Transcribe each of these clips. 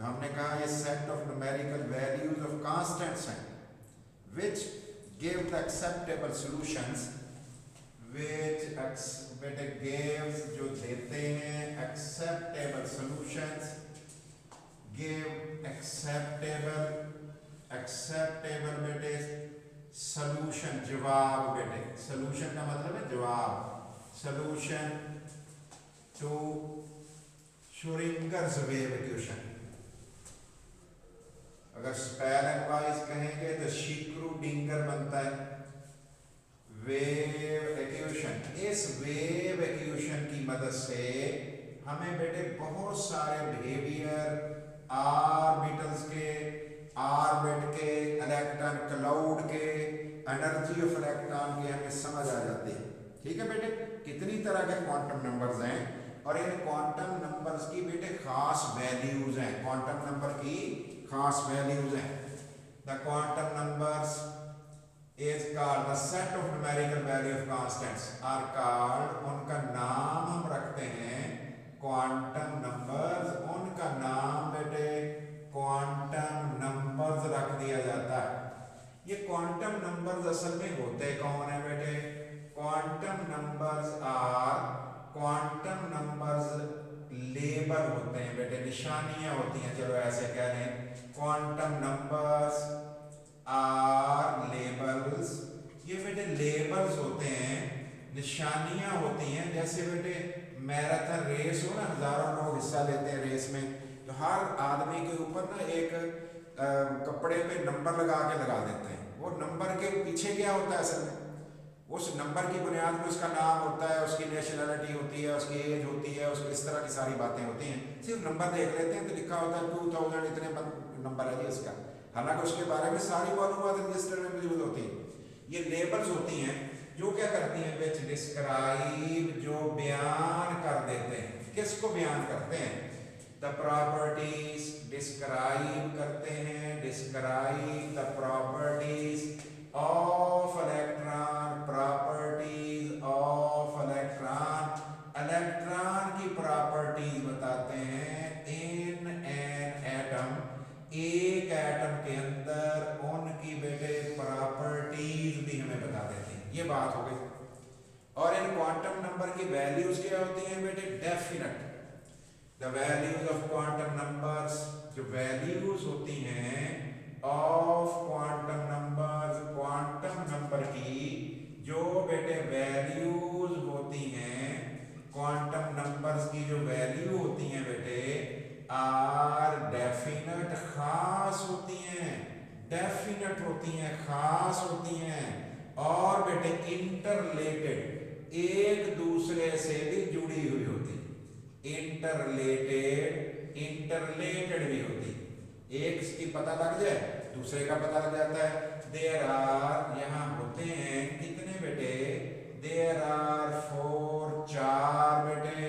हमने कहा ये set of numerical values of constants हैं which give the acceptable solutions which बेटे gives जो देते हैं acceptable solutions give acceptable बेटे solution जवाब बेटे solution का मतलब है जवाब solution to Schrodinger's wave equation अगर स्पेलिंग वाइज कहेंगे तो श्रोडिंगर बनता है वेव इक्वेशन। इस वेव इक्वेशन की मदद से हमें बेटे बहुत सारे बिहेवियर ऑर्बिटल्स के, ऑर्बिट के, इलेक्ट्रॉन क्लाउड के, एनर्जी ऑफ इलेक्ट्रॉन के हमें समझ आ जाती है। ठीक है बेटे, कितनी तरह के क्वांटम नंबर्स हैं और इन क्वांटम नंबर्स की बेटे खास वैल्यूज हैं, क्वांटम नंबर की खास वैल्यूज हैं। The quantum numbers is called the set of numerical value of constants are called, उनका नाम हम रखते हैं क्वांटम नंबर्स। उनका नाम बेटे क्वांटम नंबर्स रख दिया जाता है। ये क्वांटम नंबर्स असल में होते कौन है बेटे? Quantum numbers are, quantum numbers label होते हैं बेटे, निशानियां होती हैं, चलो ऐसे कह लें क्वांटम नंबर्स आर लेबल्स। ये बेटे लेबल्स होते हैं, निशानियां होती हैं। जैसे बेटे मैराथन रेस हो ना, हजारों लोग हिस्सा लेते हैं रेस में, तो हर आदमी के ऊपर ना एक कपड़े पे नंबर लगा देते हैं। वो नंबर के पीछे क्या होता है असल में? उस नंबर की बुनियाद पर उसका नाम होता है, उसकी नेशनलिटी होती है, उसकी एज होती है, उसकी इस तरह की सारी बातें होती हैं। सिर्फ नंबर देख लेते हैं तो लिखा होता है 2000 इतने नंबर है जी इसका, हालांकि उसके बारे में सारी मालूमात रजिस्टर में मौजूद होती है। ये लेबल्स होती हैं जो क्या करती हैं? विच डिस्क्राइब, जो बयान कर देते हैं। किसको बयान करते हैं? द प्रॉपर्टीज, डिस्क्राइब करते हैं, describe the properties of electron, properties of electron, electron की प्रॉपर्टीज बताते हैं इन एन एटम, एक एटम के अंदर उनकी बेटे प्रॉपर्टीज भी हमें बता देते हैं। ये बात हो गई। और इन क्वांटम नंबर की वैल्यूज क्या होती हैं बेटे? Definite. The values of quantum numbers, जो वैल्यूज होती हैं of quantum numbers, quantum number की जो बेटे वैल्यूज होती हैं, क्वांटम नंबर्स की जो वैल्यू होती हैं बेटे आर डेफिनेट, खास होती हैं, डेफिनेट होती हैं, खास होती हैं, और बेटे इंटरलेटेड, एक दूसरे से भी जुड़ी हुई होती, इंटरलेटेड, इंटरलेटेड भी होती। एक की पता लग जाए दूसरे का पता लग जाता है। देयर आर, यहाँ होते हैं कितने बेटे? देयर आर 4, 4 बेटे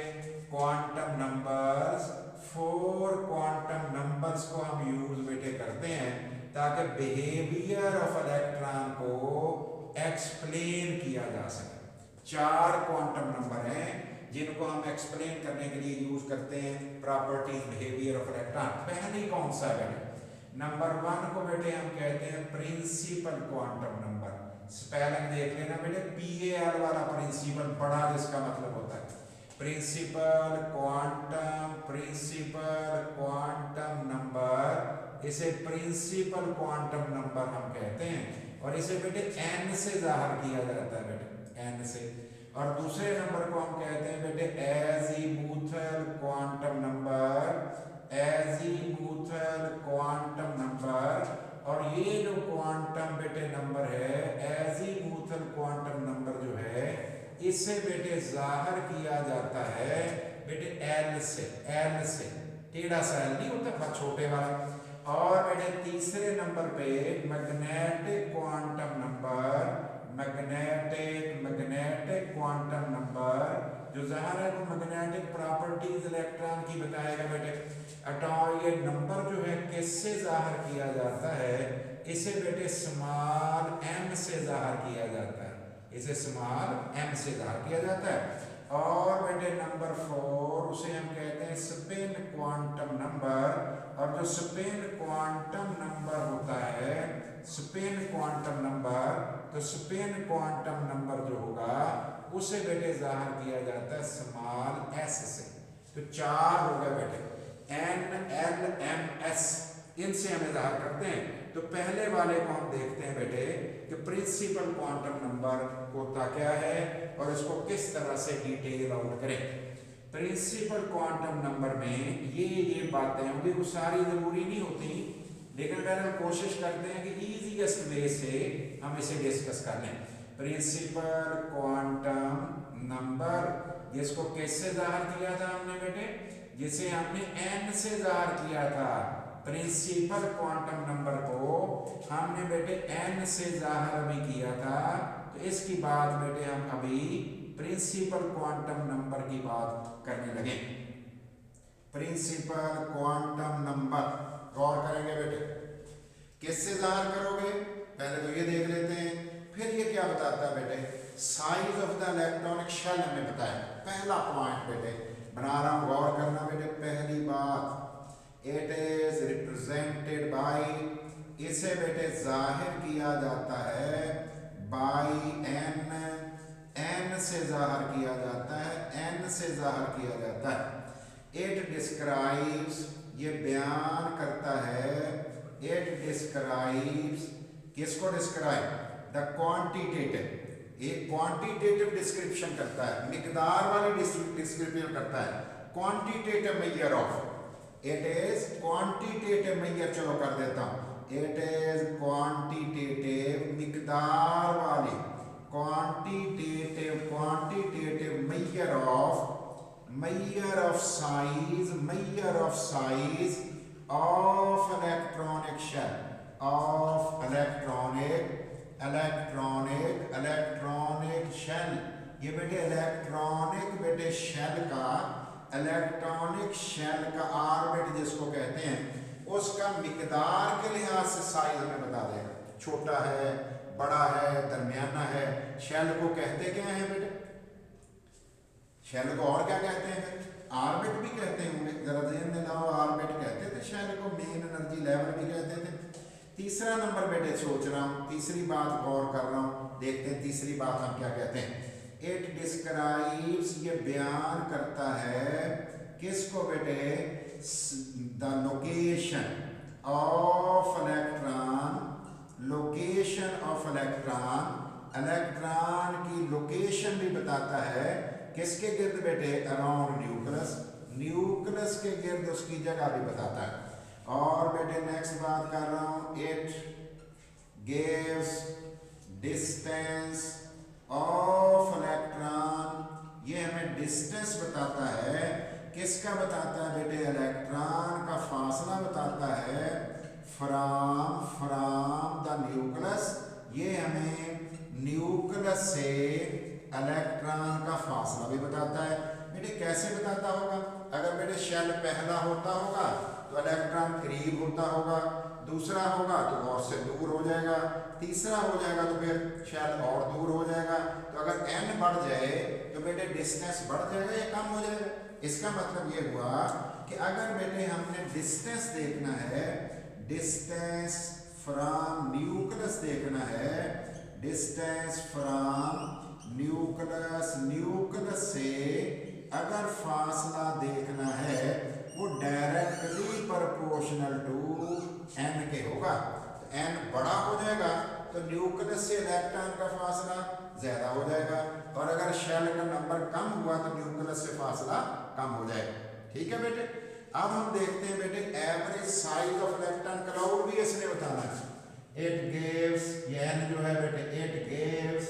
क्वांटम नंबर्स। 4 क्वांटम नंबर्स को हम यूज बेटे करते हैं ताकि बिहेवियर ऑफ इलेक्ट्रॉन को एक्सप्लेन किया जा सके। 4 क्वांटम नंबर हैं जिनको हम एक्सप्लेन करने के लिए यूज करते हैं प्रॉपर्टीज, बिहेवियर ऑफ इलेक्ट्रॉन। पहली कौन सा है? नंबर 1 को बेटे हम कहते हैं प्रिंसिपल क्वांटम नंबर। स्पेलिंग देख लेना बेटे, PAL वाला प्रिंसिपल, बड़ा जिसका मतलब होता है principal quantum, principal quantum number, इसे प्रिंसिपल क्वांटम नंबर हम कहते हैं। और इसे बेटे n से जाहिर किया जाता है बेटे, n से। और दूसरे नंबर को हम कहते हैं बेटे azimuthal quantum number, azimuthal quantum number. और ये जो क्वांटम बेटे नंबर है, एजीमुथल क्वांटम नंबर जो है, इससे बेटे जाहिर किया जाता है बेटे L से, L से, टेढ़ा सा L नहीं होता, बहुत छोटे वाला। और बेटे तीसरे नंबर पे magnetic quantum number, magnetic quantum number जो ज़ाहिर है मैग्नेटिक प्रॉपर्टीज इलेक्ट्रॉन की बताएगा बेटे। अटॉम, ये नंबर जो है किससे जाहिर किया जाता है? इसे बेटे स्मॉल m से जाहिर किया जाता है, इसे स्मॉल m से जाहिर किया जाता है। और बेटे नंबर 4 उसे हम कहते हैं स्पिन क्वांटम नंबर। और जो स्पिन क्वांटम नंबर होता है, स्पिन क्वांटम नंबर, तो स्पिन क्वांटम नंबर जो होगा उसे बेटे जाहिर किया जाता है स्मॉल एस से। तो 4 हो गए बेटे, एन एल एम एस, इनसे हमें जाहिर करते हैं। तो पहले वाले को हम देखते हैं बेटे कि प्रिंसिपल क्वांटम नंबर होता क्या है और इसको किस तरह से डिटेल आउट करें। प्रिंसिपल क्वांटम नंबर में ये बातें होंगी, वो सारी जरूरी नहीं होती, लेकिन पहले हम कोशिश करते हैं कि इजीएस्ट वे से हम इसे डिस्कस कर लें। प्रिंसिपल क्वांटम नंबर, जिसको कैसे जाहिर किया था हमने बेटे, जिसे हमने एन से जाहिर किया था। प्रिंसिपल क्वांटम नंबर को हमने बेटे एन से जाहिर भी किया था। तो इसकी बात बेटे हम अभी प्रिंसिपल क्वांटम नंबर की बात करने लगे। प्रिंसिपल क्वांटम नंबर गौर करेंगे बेटे, किससे जाहिर करोगे, पहले तो ये देख लेते हैं। फिर ये क्या बताता है बेटे, size of the electronic shell हमें बताया। पहला पॉइंट बेटे बना रहा हूं, गौर करना बेटे। पहली बात, इट इज रिप्रेजेंटेड बाय, इसे बेटे जाहिर किया जाता है बाय एन, एन से जाहिर किया जाता है, एन से जाहिर किया जाता है। इट डिस्क्राइब्स, ये बयान करता है, इट डिस्क्राइब्स, किसको डिस्क्राइब, द क्वांटिटेटिव, एक क्वांटिटेटिव डिस्क्रिप्शन करता है, मिकदार वाली डिस्क्रिप्शन करता है। Quantitative measure of, it is quantitative measure, चलो कर देता हूं, इट इज क्वांटिटेटिव, मिकदार वाली, quantitative, quantitative measure of size, measure of size of electronic shell, of electronic shell. ये बेटे इलेक्ट्रॉनिक बेटे शेल का, इलेक्ट्रॉनिक शेल का ऑर्बिट जिसको कहते हैं, उसका मिकदार के लिहाज से साइज हमें बता देगा, छोटा है, बड़ा है, दरमियाना है। शेल को कहते क्या है बेटे, शेल को और क्या कहते हैं, ऑर्बिट भी कहते होंगे, जरा ध्यान में लाओ, ऑर्बिट कहते थे शेल को, मेन एनर्जी लेवल भी कहते थे। तीसरा नंबर बेटे सोच रहा हूं, तीसरी बात गौर कर रहा हूं, देखते हैं तीसरी बात हम क्या कहते हैं। इट डिस्क्राइब्स, ये बयान करता है किसको बेटे, the location of electron, location of electron, electron की लोकेशन भी बताता है, किसके गिर्द बेटे, अराउंड न्यूक्लियस, न्यूक्लियस के गिर्द उसकी जगह भी बताता है। और बेटे नेक्स्ट बात कर रहा हूं, it gives distance of electron, ये हमें डिस्टेंस बताता है, किसका बताता है बेटे, इलेक्ट्रॉन का फासला बताता है, फ्रॉम द न्यूक्लियस, ये हमें न्यूक्लियस से इलेक्ट्रॉन का फासला भी बताता है। बेटे कैसे बताता होगा, अगर बेटे शेल पहला होता होगा तो इलेक्ट्रॉन करीब होता होगा, दूसरा होगा तो और से दूर हो जाएगा, तीसरा हो जाएगा तो फिर शेल और दूर हो जाएगा। तो अगर n बढ़ जाए तो बेटे डिस्टेंस बढ़ जाएगा या कम हो जाएगा। इसका मतलब ये हुआ कि अगर बेटे हमने डिस्टेंस देखना है, डिस्टेंस फ्रॉम न्यूक्लियस देखना है, डिस्टेंस फ्रॉम न्यूक्लियस, न्यूक्लियस से अगर फासला देखना है वो डायरेक्टली प्रोपोर्शनल टू n के होगा। तो n बड़ा हो जाएगा तो न्यूक्लियस से इलेक्ट्रॉन का फासला ज्यादा हो जाएगा, और अगर शेल का नंबर कम हुआ तो न्यूक्लियस से फासला कम हो जाएगा। ठीक है बेटे, अब हम देखते हैं बेटे average size of electron cloud भी इसने बताना है। इट गिव्स, ये n जो है बेटे, इट गिव्स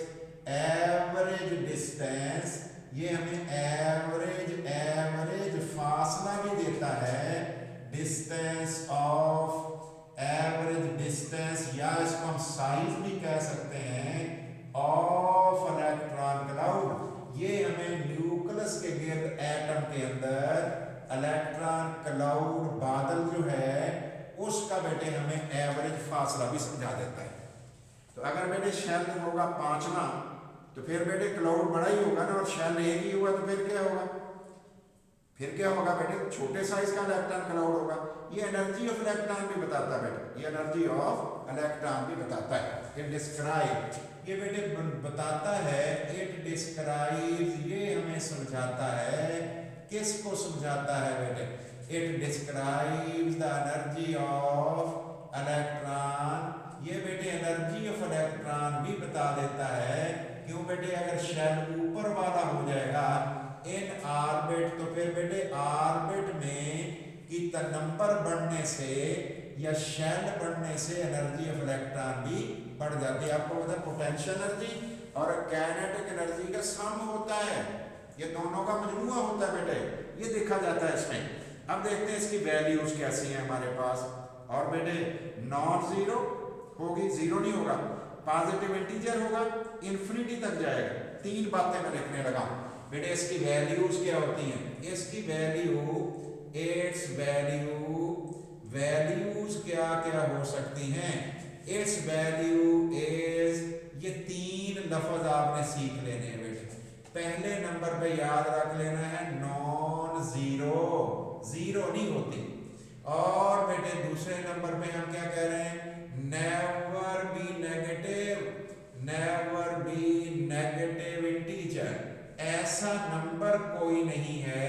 एवरेज डिस्टेंस, ये हमें एवरेज फासला भी देता है, डिस्टेंस ऑफ, एवरेज डिस्टेंस, या इसको हम साइज भी कह सकते हैं, ऑफ इलेक्ट्रॉन क्लाउड। ये हमें न्यूक्लियस के गिर्द एटम के अंदर इलेक्ट्रॉन क्लाउड बादल जो है उसका बेटे हमें एवरेज फासला भी समझा देता है। तो अगर बेटे शेल होगा 5वां तो फिर बेटे क्लाउड बड़ा ही होगा ना, और शेल एक ही हुआ तो फिर क्या होगा, फिर क्या होगा बेटे, छोटे साइज का इलेक्ट्रॉन क्लाउड होगा। ये एनर्जी ऑफ इलेक्ट्रॉन भी बताता है बेटे, ये एनर्जी ऑफ इलेक्ट्रॉन भी बताता है। इट डिस्क्राइब, ये बेटे बताता है, इट डिस्क्राइब, ये हमें समझाता है, किसको समझाता है बेटे, it describes the energy of electron, ये बेटे एनर्जी ऑफ इलेक्ट्रॉन भी बता देता है। क्यों बेटे, अगर शेल ऊपर वाला हो जाएगा इन ऑर्बिट, तो फिर बेटे ऑर्बिट में की नंबर बढ़ने से या शेल बढ़ने से एनर्जी ऑफ इलेक्ट्रॉन भी बढ़ जाती है। आपको पता है पोटेंशियल एनर्जी और काइनेटिक एनर्जी का सम होता है, ये दोनों का मजमूआ होता है बेटे, ये देखा जाता है इसमें। अब देखते हैं इसकी वैल्यूज कैसी हैं हमारे पास। और बेटे नॉन जीरो होगी, जीरो नहीं होगा, पॉजिटिव इंटीजर होगा, इंफिनिटी तक जाएगा। तीन बातें मैं लिखने लगा बेटे। इसकी वैल्यूज क्या होती हैं, इसकी वैल्यू, इट्स वैल्यूज क्या क्या हो सकती हैं। इट्स वैल्यू इज, ये तीन लफ्ज आपने सीख लेने हैं बेटे। पहले नंबर पे याद रख लेना है नॉन जीरो, जीरो नहीं होती। और बेटे दूसरे नंबर पे हम क्या कह रहे हैं, never be negative, never be negative integer, ऐसा नंबर कोई नहीं है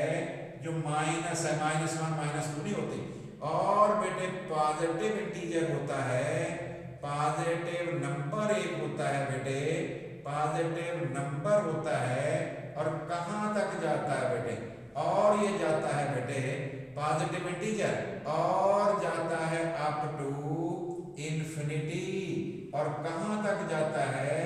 जो माइनस है, -1 -2 नहीं होती। और बेटे पॉजिटिव इंटीजर होता है, पॉजिटिव नंबर एक होता है बेटे, पॉजिटिव नंबर होता है। और कहां तक जाता है बेटे, और ये जाता है बेटे पॉजिटिव इंटीजर और जाता है अप टू इंफिनिटी। और कहां तक जाता है,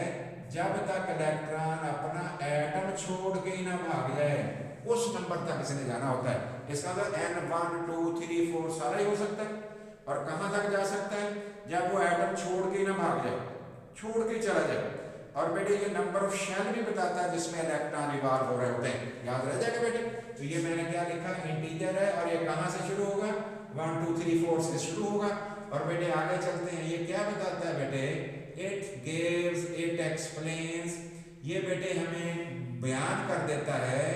जब तक इलेक्ट्रॉन अपना एटम छोड़ के ही ना भाग जाए, उस नंबर तक इसने जाना होता है। इसका मतलब n 1 2 3 4 सारा ही हो सकता है। और कहां तक जा सकता है, जब वो एटम छोड़ के ही ना भाग जाए, छोड़ के चला जाए। और बेटे ये नंबर ऑफ शेल भी बताता है जिसमें इलेक्ट्रॉन रिवॉल्व हो रहे होते हैं, याद रह जाएगा बेटे। तो ये मैंने क्या लिखा, इंटीजर है और ये कहां से शुरू होगा, 1 2 3 4 से शुरू होगा। और बेटे आगे चलते हैं, ये क्या बताता है बेटे, इट गिव्स, इट एक्सप्लेन्स, ये बेटे हमें बयान कर देता है,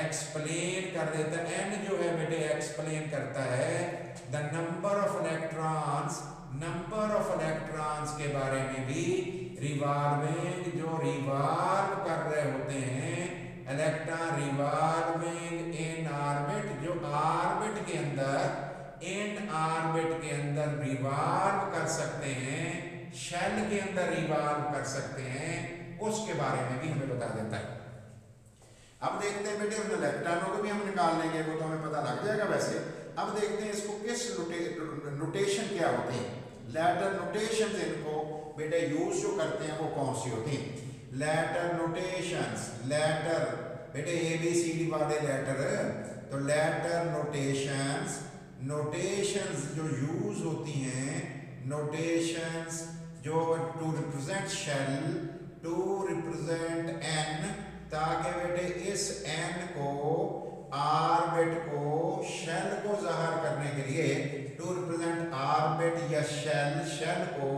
एक्सप्लेन कर देता है। एन जो है बेटे एक्सप्लेन करता है the number of electrons, number of electrons के बारे में भी, रिवॉल्विंग, जो रिवॉल्व कर रहे होते हैं, इलेक्ट्रॉन रिवॉल्विंग इन ऑर्बिट, जो ऑर्बिट के अंदर, इन ऑर्बिट के अंदर रिवॉल्व कर सकते हैं, शेल के अंदर रिवॉल्व कर सकते हैं, उसके बारे में भी हमें बता देता है। अब देखते हैं बेटे, उन इलेक्ट्रॉनों को भी हम निकाल लेंगे, वो तो हमें पता लग जाएगा वैसे। अब देखते हैं इसको किस नोटेशन क्या होते हैं, लेटर नोटेशन इनको बेटे यूज जो करते हैं वो कौन सी होती हैं। लेटर नोटेशंस, लेटर बेटे ABCD वाले लेटर, तो लेटर नोटेशंस, नोटेशंस जो यूज होती हैं, नोटेशंस जो to represent shell, to represent n, ताकि बेटे इस n को, ऑर्बिट को, शेल को ज़ाहिर करने के लिए, टू रिप्रेजेंट ऑर्बिट या शेल, शेल को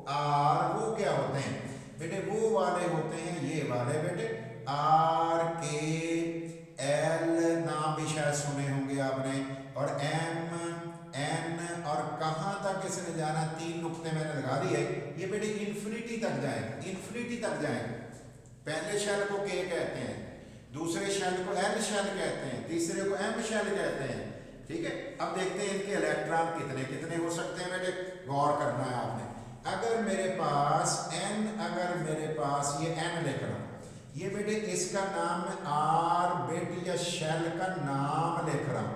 आर, वो क्या होते हैं बेटे, वो वाले होते हैं ये वाले बेटे, RKL नाम भी शायद सुने होंगे आपने, और M N, और कहां तक इसने जाना, 3 नुक्ते मैंने लगा दिए, ये बेटे इंफिनिटी तक जाए, इंफिनिटी तक जाए। पहले शेल को K कहते हैं, दूसरे शेल को L शेल कहते हैं, तीसरे को M शेल कहते हैं, ठीक है। अब देखते हैं इनके इलेक्ट्रॉन कितने कितने हो सकते हैं बेटे, गौर करना है आपने। अगर मेरे पास n, अगर मेरे पास ये n लिख रहा हूं, ये बेटे इसका नाम मैं ऑर्बिट या शेल का नाम लिख रहा हूं,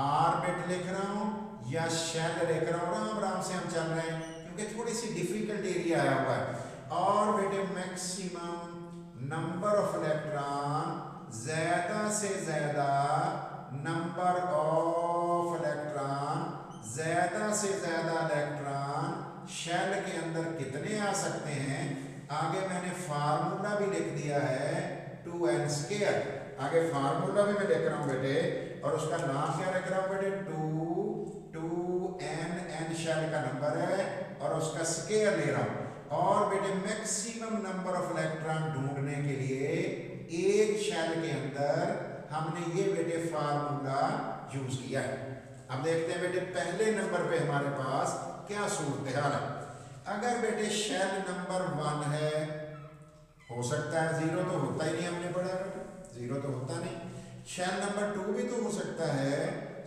ऑर्बिट लिख रहा हूं या शेल लिख रहा हूं, आराम आराम से हम चल रहे हैं क्योंकि थोड़ी सी डिफिकल्ट एरिया आया हुआ है। और बेटे मैक्सिमम नंबर ऑफ इलेक्ट्रॉन, ज्यादा से ज्यादा नंबर ऑफ इलेक्ट्रॉन, ज्यादा से ज्यादा इलेक्ट्रॉन शेल के अंदर कितने आ सकते हैं। आगे मैंने फार्मूला भी लिख दिया है 2n², आगे फार्मूला भी मैं लिख रहा हूं बेटे, और उसका नाम क्या रख रहा हूं बेटे, 2n, n शेल का नंबर है और उसका स्केयर ले रहा हूं। और बेटे मैक्सिमम नंबर ऑफ इलेक्ट्रॉन ढूंढने के लिए एक शेल के अंदर हमने ये बेटे फार्मूला यूज किया है। अब देखते हैं बेटे पहले नंबर पे हमारे पास क्या सूरत हाल है। अगर बेटे शेल नंबर 1 है, हो सकता है 0 तो होता ही नहीं, हमने पढ़ा बेटे 0 तो होता नहीं। शेल नंबर 2 भी तो हो सकता है,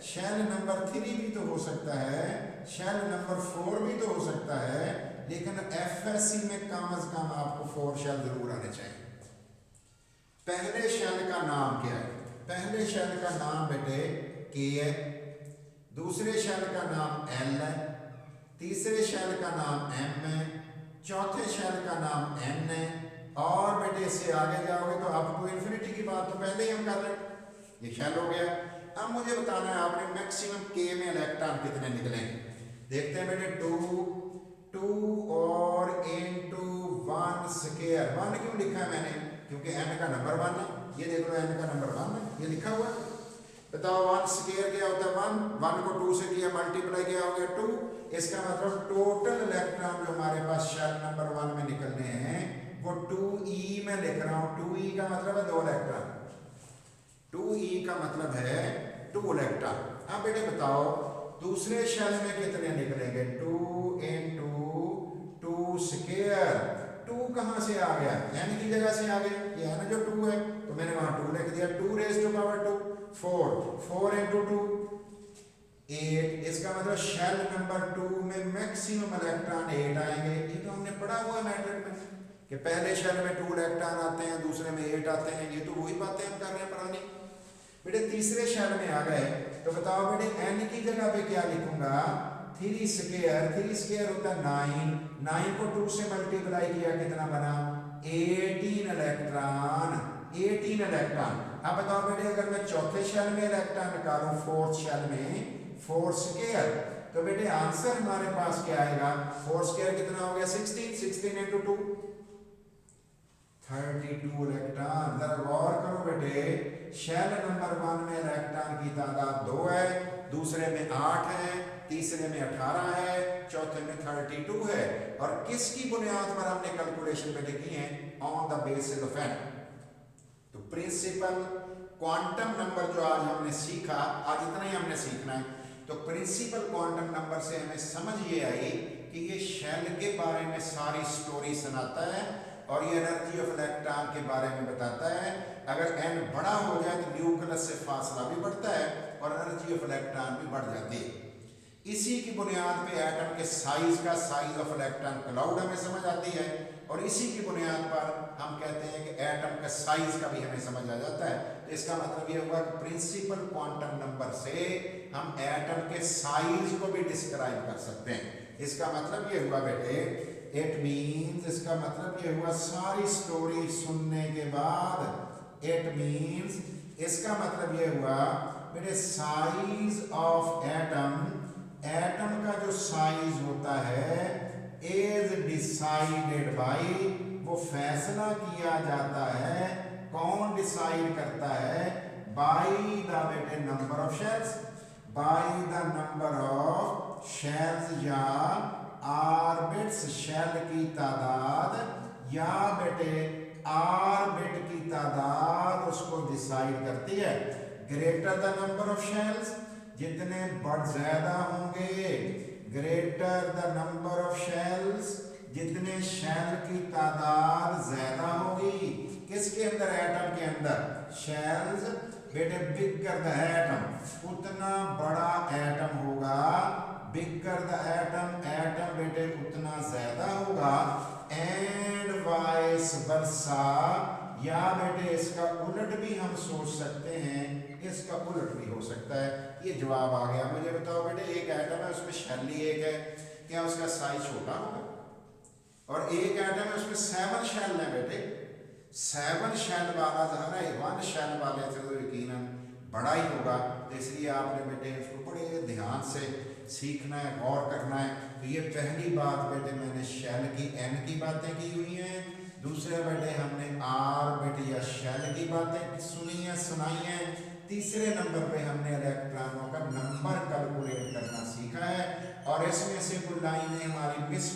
शेल नंबर 3 भी तो हो सकता है, शेल नंबर 4 भी तो हो सकता है, लेकिन एफएससी में कम से कम आपको 4 शेल जरूर आने चाहिए। पहले शेल का नाम क्या है? पहले शेल का नाम बेटे के है, दूसरे शेल का नाम एल है, तीसरे शेल का नाम एम है, चौथे शेल का नाम एन है, और बेटे इससे आगे जाओगे तो अप टू इन्फिनिटी की बात तो पहले ही हम कर रहे हैं। ये शेल हो गया। अब मुझे बताना है आपने मैक्सिमम के में इलेक्ट्रॉन कितने निकलेंगे। देखते हैं बेटे 2 और इनटू 1 स्क्वायर। 1 क्यों लिखा है मैंने? क्योंकि n का नंबर 1 है। ये देख लो n का नंबर 1 है, ये लिखा हुआ है। बताओ 1 स्क्वायर क्या होता है? 1 को 2 से किया, मल्टीप्लाई किया, हो गया 2। इसका मतलब टोटल इलेक्ट्रॉन जो हमारे पास शेल नंबर 1 में निकलने हैं वो 2e में लिख रहा हूं। 2e का मतलब है 2 इलेक्ट्रॉन। 2e का मतलब है 2 इलेक्ट्रॉन। अब बेटे बताओ दूसरे शेल में कितने निकलेंगे? 2 इनटू 2 स्क्वायर। 2 कहां से आ गया? n की जगह से आ गया। ये है ना जो 2 है, तो मैंने वहां 2 लिख दिया। 2 रेज़ टू पावर 2 4 इनटू 2 8। इसका मतलब शेल नंबर 2 में मैक्सिमम इलेक्ट्रॉन 8 आएंगे। ये तो हमने पढ़ा हुआ मैट्रिक में कि पहले शेल में 2 इलेक्ट्रॉन आते हैं, दूसरे में 8 आते हैं। ये तो वही बातें हम कर रहे हैं पुरानी। बेटे तीसरे शेल में आ गए तो बताओ बेटे n की जगह पे क्या लिखूंगा? 3 स्क्वायर। 3 स्क्वायर होता है 9। 9 को 2 से मल्टीप्लाई किया, कितना बना? 18 इलेक्ट्रॉन। 18 इलेक्ट्रॉन। अब बताओ बेटे अगर मैं चौथे शेल में इलेक्ट्रॉन निकालूं, फोर्थ शेल में 4 स्क्वायर, तो बेटे आंसर हमारे पास क्या आएगा? 4 स्क्वायर कितना हो गया? 16। 16 इनटू 2 32 इलेक्ट्रॉन। जरा गौर करो बेटे, शेल नंबर 1 में इलेक्ट्रॉन की तादाद 2 है, दूसरे में 8 है, तीसरे में 18 है, चौथे में 32 है। और किसकी बुनियाद पर हमने कैलकुलेशन बेटे की है? On the basis of n। तो प्रिंसिपल क्वांटम नंबर जो आज हमने सीखा, आज इतना ही हमने सीखना है। तो प्रिंसिपल क्वांटम नंबर से हमें समझ ये आई कि ये शेल के बारे में सारी स्टोरी सुनाता है और ये एनर्जी ऑफ इलेक्ट्रॉन के बारे में बताता है। अगर n बड़ा हो जाए तो न्यूक्लियस से फासला भी बढ़ता है और एनर्जी ऑफ इलेक्ट्रॉन भी बढ़ जाती है। इसी की बुनियाद पे एटम के साइज का, साइज ऑफ इलेक्ट्रॉन क्लाउड हमें समझ आती है, और इसी की बुनियाद पर हम कहते हैं कि एटम का साइज का भी हमें समझ आ जाता है। तो इसका मतलब ये हुआ कि प्रिंसिपल क्वांटम नंबर से हम एटम के साइज को भी डिस्क्राइब कर सकते हैं। इसका मतलब ये हुआ बेटे, इट मीन्स, इसका मतलब ये हुआ सारी स्टोरी सुनने के बाद, इट मीन्स, इसका मतलब ये हुआ बेटे साइज ऑफ एटम, एटम का जो साइज होता है इज डिसाइडेड बाय, वो फैसला किया जाता है, कौन डिसाइड करता है? बाय द बेटे number of shells, by the number of shells या ऑर्बिट्स, शेल की तादाद या बेटे ऑर्बिट की तादाद उसको डिसाइड करती है। Greater the number of shells, जितने बढ़ ज्यादा होंगे, greater the number of shells, जितने शेल की तादाद ज्यादा होगी। किसके अंदर? एटम के अंदर। शेल्स बेटे बिगर द एटम, उतना बड़ा एटम होगा, बिगर द एटम, एटम बेटे उतना ज्यादा होगा, एंड वाइस वर्सा, या बेटे इसका उलट भी हम सोच सकते हैं, इसका उलट भी हो सकता है। ये जवाब आ गया। मुझे बताओ बेटे एक एटम है उसमें शेल ही एक है, क्या उसका साइज छोटा होगा? और एक एटम है उसमें 7 शेल है बेटे, 7 शेल वाला ज़रा 1 शेल वाले से तो यकीनन बड़ा ही होगा। तो इसलिए आपने बेटे उसको बड़े ध्यान से सीखना है, गौर करना है। तो ये पहली बात बेटे मैंने शेल की, n की बातें की हुई हैं। दूसरे बेटे हमने ऑर्बिट या शेल की बातें सुनी है, सुनाई हैं। तीसरे नंबर पे हमने इलेक्ट्रॉनों का नंबर कैलकुलेट करना सीखा है, और इसमें से कुछ लाइनें हमारी मिस भी